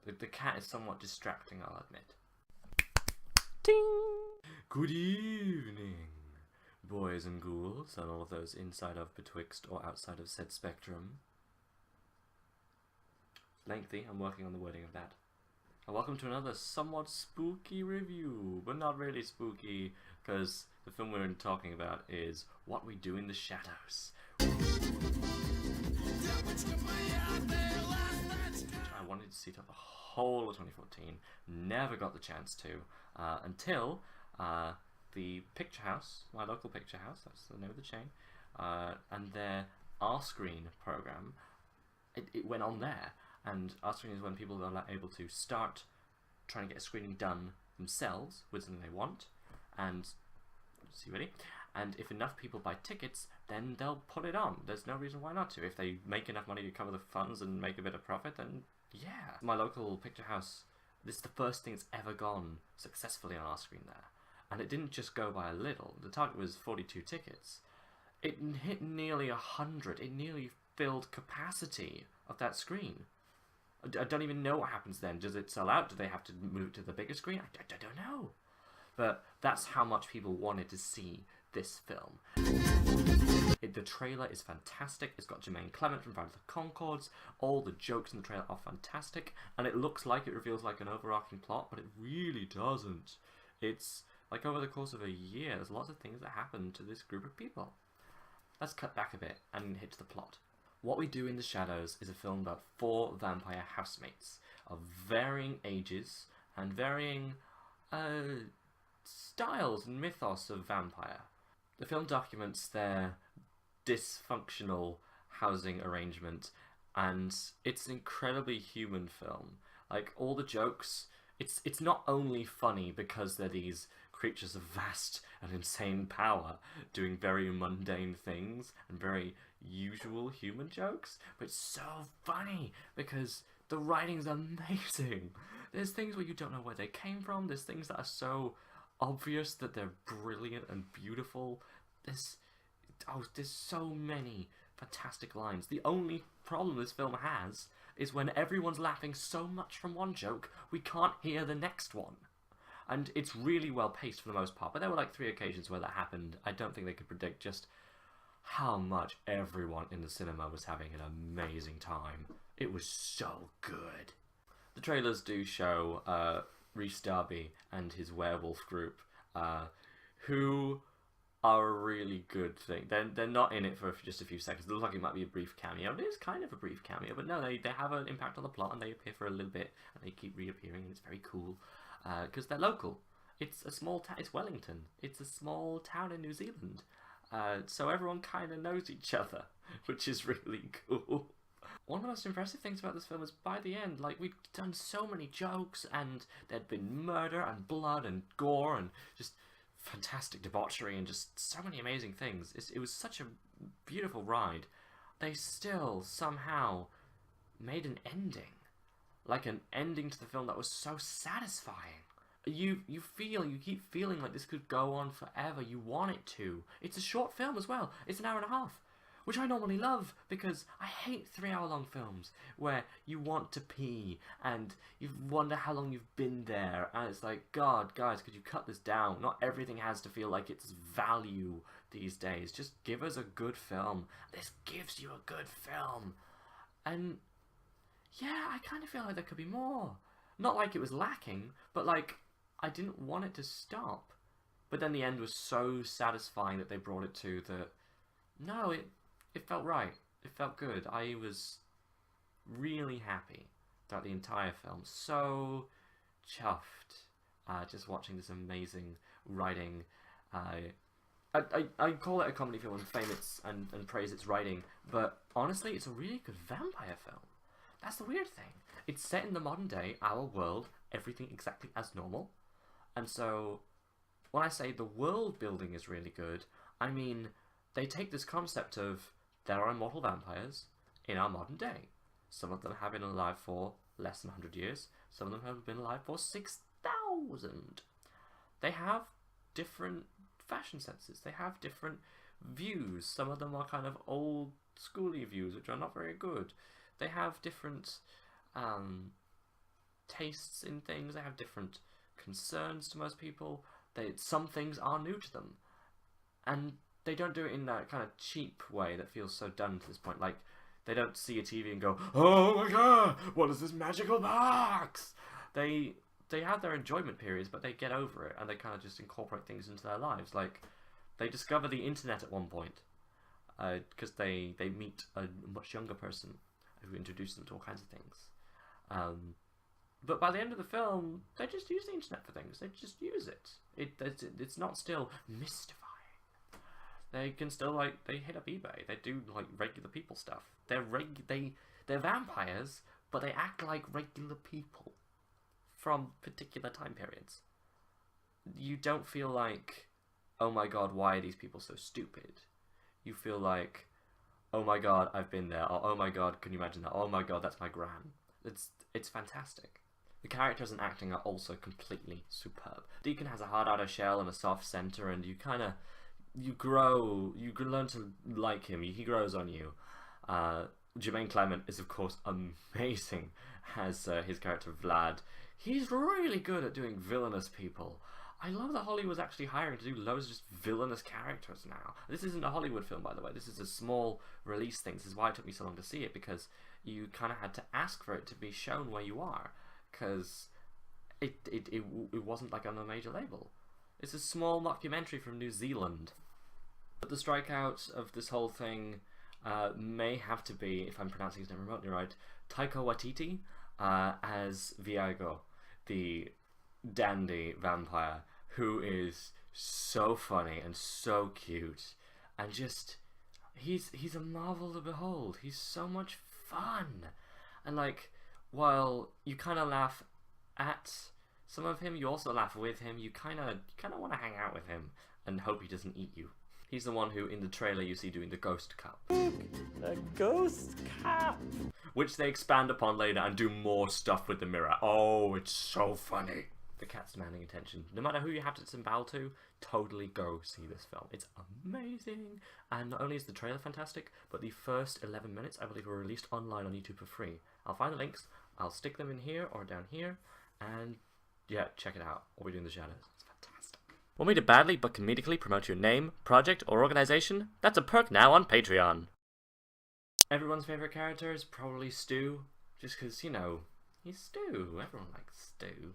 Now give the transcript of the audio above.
The cat is somewhat distracting, I'll admit. Ding! Good evening, boys and ghouls, and all of those inside of, betwixt, or outside of said spectrum. Lengthy, I'm working on the wording of that. And welcome to another somewhat spooky review, but not really spooky, because the film we're talking about is What We Do in the Shadows. I wanted to see it up the whole of 2014, never got the chance to, until the Picture House, my local Picture House, that's the name of the chain, and their R-Screen program, it went on there. And R-Screen is when people are able to start trying to get a screening done themselves with something they want, and see ready. And if enough people buy tickets, then they'll put it on. There's no reason why not to. If they make enough money to cover the funds and make a bit of profit, then yeah. My local Picture House, this is the first thing that's ever gone successfully on R-Screen there. And it didn't just go by a little. The target was 42 tickets. It hit nearly 100. It nearly filled capacity of that screen. I don't even know what happens then. Does it sell out? Do they have to move to the bigger screen? I don't know. But that's how much people wanted to see this film. The trailer is fantastic. It's got Jermaine Clement from Ride of the Conchords. All the jokes in the trailer are fantastic. And it looks like it reveals like an overarching plot, but it really doesn't. It's like over the course of a year, there's lots of things that happen to this group of people. Let's cut back a bit and hit to the plot. What We Do in the Shadows is a film about 4 vampire housemates of varying ages and varying styles and mythos of vampire. The film documents their dysfunctional housing arrangement, and it's an incredibly human film. Like, all the jokes, it's not only funny because they're these creatures of vast and insane power doing very mundane things and very usual human jokes, but it's so funny because the writing's amazing. There's things where you don't know where they came from. There's things that are so obvious that they're brilliant and beautiful. There's so many fantastic lines. The only problem this film has is when everyone's laughing so much from one joke, we can't hear the next one. And it's really well paced for the most part, but there were like 3 occasions where that happened. I don't think they could predict just how much everyone in the cinema was having an amazing time. It was so good. The trailers do show Rhys Darby and his werewolf group, who are a really good thing. They're not in it for just a few seconds. It looks like it might be a brief cameo. It is kind of a brief cameo, but no, they have an impact on the plot, and they appear for a little bit, and they keep reappearing, and it's very cool, because they're local. It's a small town. It's Wellington. It's a small town in New Zealand. So everyone kind of knows each other, which is really cool. One of the most impressive things about this film is by the end, like, we'd done so many jokes, and there'd been murder and blood and gore and just fantastic debauchery and just so many amazing things. It was such a beautiful ride. They still somehow made an ending. Like an ending to the film that was so satisfying. You keep feeling like this could go on forever. You want it to. It's a short film as well. It's an hour and a half, which I normally love because I hate 3-hour-long films where you want to pee and you wonder how long you've been there, and it's like, God, guys, could you cut this down? Not everything has to feel like it's value these days. Just give us a good film. This gives you a good film. And yeah, I kind of feel like there could be more. Not like it was lacking, but like, I didn't want it to stop. But then the end was so satisfying that they brought it to that, no, it felt right. It felt good. I was really happy throughout the entire film. So chuffed just watching this amazing writing. I call it a comedy film and fame its and praise its writing, but honestly, it's a really good vampire film. That's the weird thing. It's set in the modern day, our world, everything exactly as normal. And so, when I say the world building is really good, I mean, they take this concept of there are immortal vampires in our modern day. Some of them have been alive for less than 100 years. Some of them have been alive for 6,000. They have different fashion senses. They have different views. Some of them are kind of old schooly views, which are not very good. They have different tastes in things. They have different concerns to most people. Some things are new to them, and they don't do it in that kind of cheap way that feels so done to this point. Like, they don't see a TV and go, "Oh my god, what is this magical box?" They have their enjoyment periods, but they get over it, and they kind of just incorporate things into their lives. Like, they discover the internet at one point, because they meet a much younger person who introduces them to all kinds of things. But by the end of the film, they just use the internet for things. They just use it. It's not still mystifying. They can still, like, they hit up eBay. They do, like, regular people stuff. They're vampires, but they act like regular people from particular time periods. You don't feel like, oh my god, why are these people so stupid? You feel like, oh my god, I've been there. Or, oh my god, can you imagine that? Oh my god, that's my gran. It's fantastic. The characters and acting are also completely superb. Deacon has a hard outer shell and a soft center, and you learn to like him. He grows on you. Jermaine Clement is, of course, amazing as his character Vlad. He's really good at doing villainous people. I love that Hollywood's actually hiring to do loads of just villainous characters now. This isn't a Hollywood film, by the way. This is a small release thing. This is why it took me so long to see it, because you kind of had to ask for it to be shown where you are, because it wasn't like on a major label. It's a small mockumentary from New Zealand. But the strikeout of this whole thing may have to be, if I'm pronouncing his name remotely right, Taika Waititi as Viago, the dandy vampire, who is so funny and so cute, and just he's a marvel to behold. He's so much fun, and like, while you kind of laugh at some of him, you also laugh with him. You kind of want to hang out with him and hope he doesn't eat you. He's the one who, in the trailer, you see doing the ghost cup. The ghost cup! Which they expand upon later and do more stuff with the mirror. Oh, it's so funny. The cat's demanding attention. No matter who you have to disembowel to, totally go see this film. It's amazing. And not only is the trailer fantastic, but the first 11 minutes, I believe, were released online on YouTube for free. I'll find the links. I'll stick them in here or down here. And yeah, check it out. What we do in the shadows. It's fantastic. Want me to badly but comedically promote your name, project, or organization? That's a perk now on Patreon. Everyone's favorite character is probably Stu. Just because, you know, he's Stu. Everyone likes Stu.